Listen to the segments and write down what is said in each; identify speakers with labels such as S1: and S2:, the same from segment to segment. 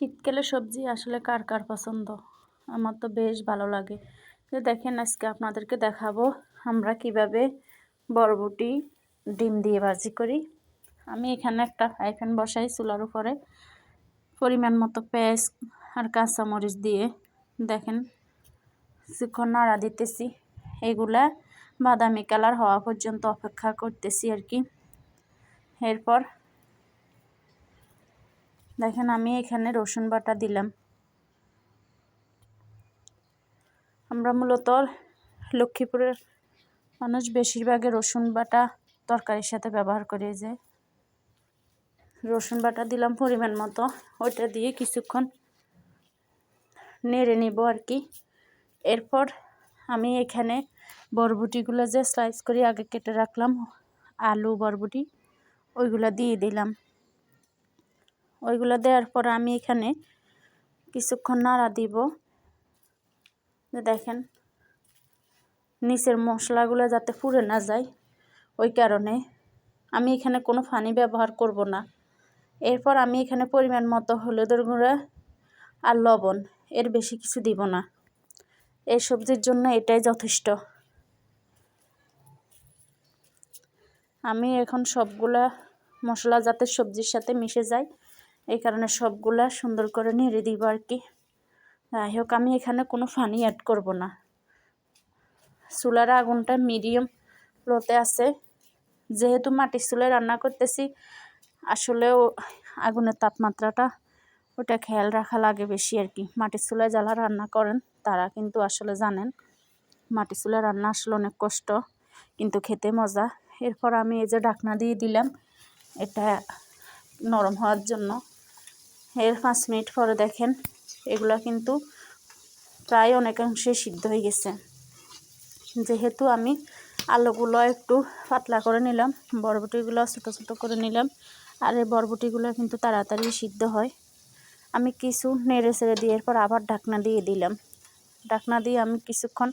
S1: শীতকালে সবজি আসলে কার কার পছন্দ? আমার তো বেশ ভালো লাগে। তো দেখেন আজকে আপনাদেরকে দেখাবো আমরা কিভাবে বরবটি ডিম দিয়ে ভাজি করি। আমি এখানে একটা ফ্রাই প্যান বসাই চুলার উপরে, পরিমাণ মতো পেঁয়াজ আর কাঁচামরিচ দিয়ে দেখেন কিছুক্ষণ নাড়া দিতেছি। এগুলা বাদামি কালার হওয়া পর্যন্ত অপেক্ষা করতেছি আর কি। এরপর দেখেন আমি এখানে রসুন বাটা দিলাম। আমরা মূলত লক্ষ্মীপুরের মানুষ বেশিরভাগই রসুন বাটা তরকারির সাথে ব্যবহার করে। যে রসুন বাটা দিলাম পরিমাণ মতো, ওইটা দিয়ে কিছুক্ষণ নেড়ে নিব আর কি। এরপর আমি এখানে বরবটিগুলো যে স্লাইস করে আগে কেটে রাখলাম, আলু বরবটি ওইগুলো দিয়ে দিলাম। ওইগুলো দেওয়ার পর আমি এখানে কিছুক্ষণ নাড়া দিব। দেখেন নিচের মশলাগুলো যাতে পুড়ে না যায়, ওই কারণে আমি এখানে কোনো পানি ব্যবহার করব না। এরপর আমি এখানে পরিমাণ মতো হলুদের গুঁড়া আর লবণ, এর বেশি কিছু দিব না। এই সবজির জন্য এটাই যথেষ্ট। আমি এখন সবগুলা মশলা যাতে সবজির সাথে মিশে যায়, এই কারণে সবগুলা সুন্দর করে নেড়ে দিব আর কি। যাই হোক, আমি এখানে কোনো পানি অ্যাড করব না। চুলার আগুনটা মিডিয়াম লোতে আছে। যেহেতু মাটির চুলায় রান্না করতেছি, আসলেও আগুনের তাপমাত্রাটা ওটা খেয়াল রাখা লাগে বেশি আর কি। মাটির চুলায় যারা রান্না করেন তারা কিন্তু আসলে জানেন মাটির চুলায় রান্না আসলে অনেক কষ্ট, কিন্তু খেতে মজা। এরপর আমি এই যে ঢাকনা দিয়ে দিলাম এটা নরম হওয়ার জন্য। এর 5 মিনিট পরে দেখেন এগুলা কিন্তু প্রায় অনেকাংশে সিদ্ধ হয়ে গেছে। যেহেতু আমি আলুগুলো একটু পাতলা করে নিলাম, বরবটিগুলো ছোটো ছোটো করে নিলাম, আর এই বরবটিগুলো কিন্তু তাড়াতাড়ি সিদ্ধ হয়। আমি কিছু নেড়ে ছেড়ে দিয়ে এরপর আবার ঢাকনা দিয়ে দিলাম। ঢাকনা দিয়ে আমি কিছুক্ষণ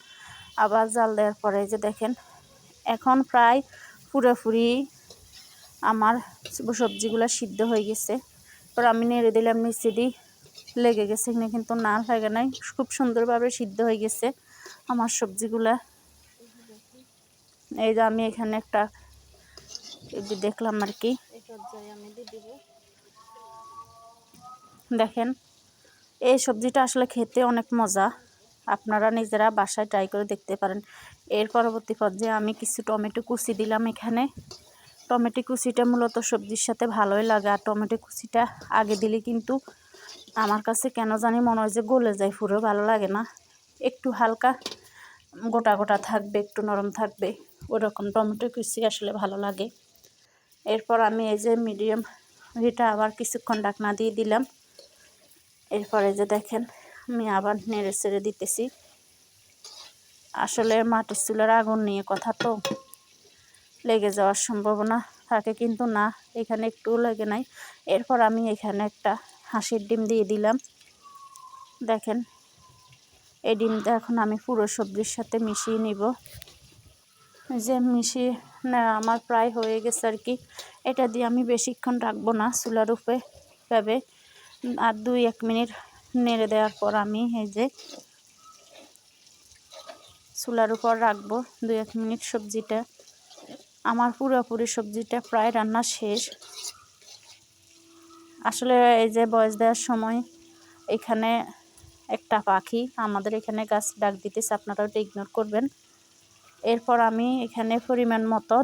S1: আবার জাল দেওয়ার পরে যে দেখেন এখন প্রায় পুরোপুরি আমার সবজিগুলো সিদ্ধ হয়ে গেছে। এরপর আমি নেড়ে দিলাম, নিচে দিয়ে লেগে গেছে এখানে, কিন্তু না লাগে নাই, খুব সুন্দরভাবে সিদ্ধ হয়ে গেছে আমার সবজিগুলা। এই যে আমি এখানে একটা দেখলাম আর কি, দেখেন এই সবজিটা আসলে খেতে অনেক মজা। আপনারা নিজেরা বাসায় ট্রাই করে দেখতে পারেন। এর পরবর্তী পর্যায়ে আমি কিছু টমেটো কুচি দিলাম এখানে। টমেটো কুচিটা মূলত সবজির সাথে ভালোই লাগে, আর টমেটো কুচিটা আগে দিলে কিন্তু আমার কাছে কেন জানি মনে হয় যে গলে যায়, পুরো ভালো লাগে না। একটু হালকা গোটা গোটা থাকবে, একটু নরম থাকবে, ওরকম টমেটো কুচি আসলে ভালো লাগে। এরপর আমি এই যে মিডিয়াম হিটে আবার কিছুক্ষণ ঢাকনা দিয়ে দিলাম। এরপরে যে দেখেন আমি আবার নেড়ে ছেড়ে দিতেছি। আসলে মাটির চুলার আগুন নিয়ে কথা, তো লেগে যাওয়ার সম্ভাবনা থাকে, কিন্তু না, এখানে একটুও লেগে নাই। এরপর আমি এখানে একটা হাঁসের ডিম দিয়ে দিলাম। দেখেন এই ডিমটা এখন আমি পুরো সবজির সাথে মিশিয়ে নিব। যে মিশিয়ে নেওয়া আমার প্রায় হয়ে গেছে আর কি। এটা দিয়ে আমি বেশিক্ষণ রাখবো না চুলার উপরে ভাবে, আর 2-1 মিনিট নেড়ে দেওয়ার পর আমি এই যে চুলার উপর রাখবো 2-1 মিনিট। সবজিটা আমার পুরোপুরি সবজিটা প্রায় রান্না শেষ। আসলে এই যে বয়স দেওয়ার সময় এখানে একটা পাখি আমাদের এখানে গাছ ডাক দিতেছে, আপনারা ওটা ইগনোর করবেন। এরপর আমি এখানে পরিমাণ মতো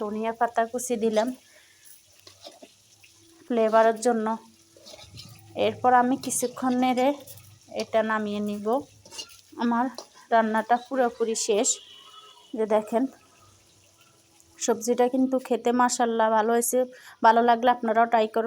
S1: ধনিয়া পাতা কুচি দিলাম ফ্লেভারের জন্য। এরপর আমি কিছুক্ষণ নেড়ে এটা নামিয়ে নিব। আমার রান্নাটা পুরোপুরি শেষ। যে দেখেন সবজিটা কিন্তু খেতে মাশাআল্লাহ ভালো হয়েছে। ভালো লাগলে আপনারাও ট্রাই করবেন।